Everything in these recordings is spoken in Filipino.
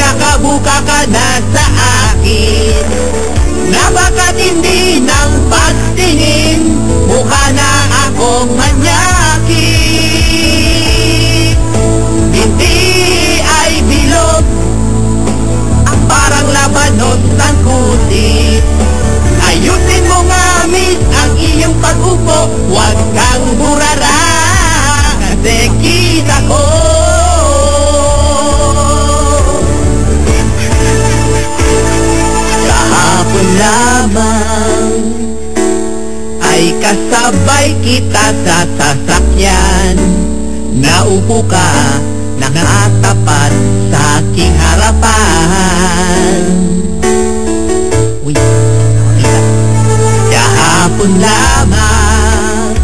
nakabuka ka na sa akin, na baka't hindi ng pagtingin mukha na akong manyakin. Hindi ay bilog ang parang labanos ng kutis. Ayusin mo nga miss ang iyong pag-upo, huwag kang burara kasi kita ko. Kahapon lamang ay kasabay kita sa sasakyan. Naupo ka, nakatapat sa aking harapan. Uy, kahapon lamang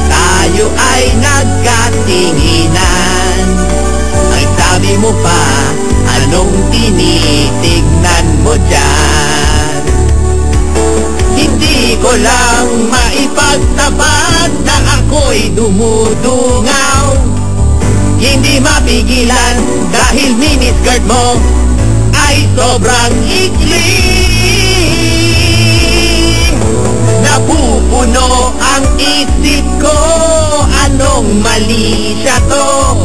tayo ay nagkatinginan. Ang sabi mo pa, anong tinitignan mo dyan? Hindi ko lang maipagtapat na ako'y dumudungaw. Hindi mapigilan dahil miniskirt mo ay sobrang ikli. Napupuno ang isip ko, anong mali siya to?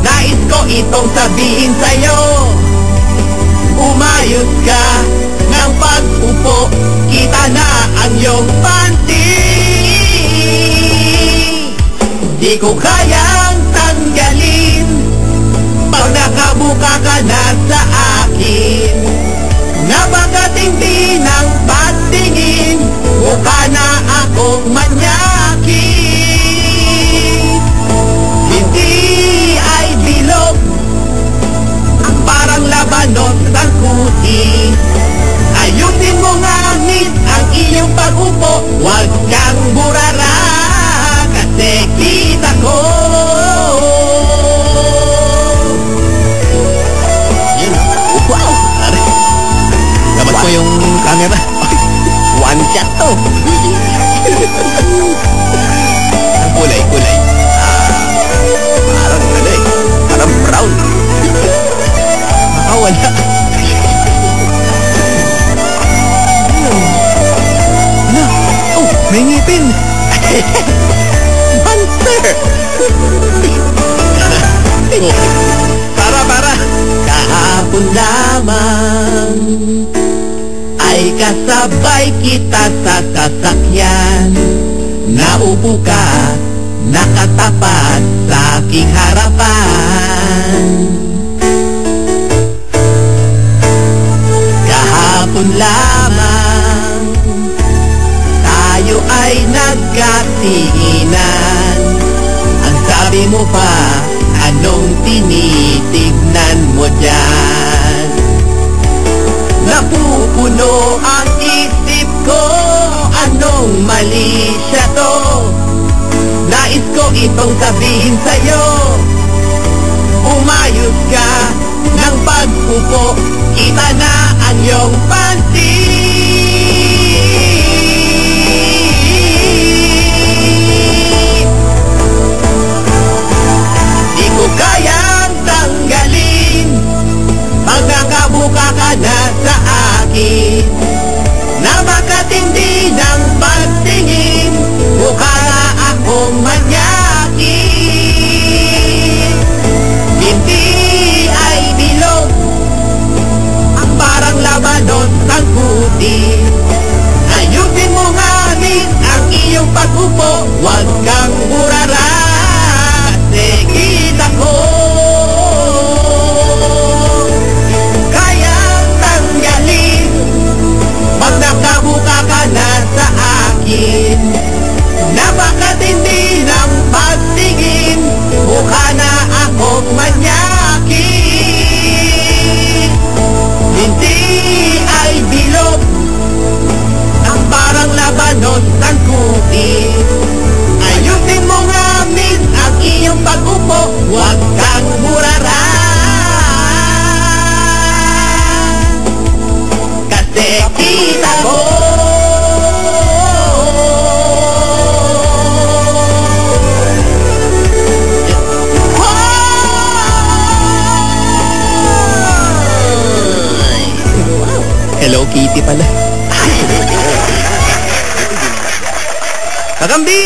Nais ko itong sabihin sa'yo, umayos ka ng pag-upo, kita na ang iyong panty. Di ko kayang tanggalin pag nakabuka ka na sa akin, na baga't hindi ng patingin mukha na akong manyakin. Hindi ay bilog ang parang labanos ng kutis. Ayusin mo nga miss ang iyong pag-upo, huwag kang burara kasi kita ko. Yun, wow, pare, dapat ko yung camera. One shot to. Ang kulay-kulay, parang ano eh, parang brown. Makawala. Ano? Oh, may ngipin. Monster. Para kahapon lamang ay kasabay kita sa sasakyan. Naupo ka, nakatapat sa aking harapan. Kahapon lamang tayo ay nagkatinginan. Ang sabi mo pa, anong tinitignan mo dyan? Napupuno ang isip ko, anong mali siya to? Nais ko itong sabihin sa'yo, umayos ka ng pag-upo, kita na ang iyong panty. Di ko kayang tanggalin pag nakabuka ka na sa akin, na baka't hindi ng pagtingin mukha na akong manyakin. Hindi ay bilog ang parang labanos ng kutis. Ayusin mo nga miss ang iyong pag-upo, huwag kang burara kasi kita ko. Kayang tanggalin pag nakabuka ka na sa akin, na baka't hindi ng pagtingin mukha na akong manyakin. Hindi ay bilog ang parang labanos ng kutis. Ayusin mo nga miss ang iyong pag-upo, huwag kang burara kasi kita ko. Magambira!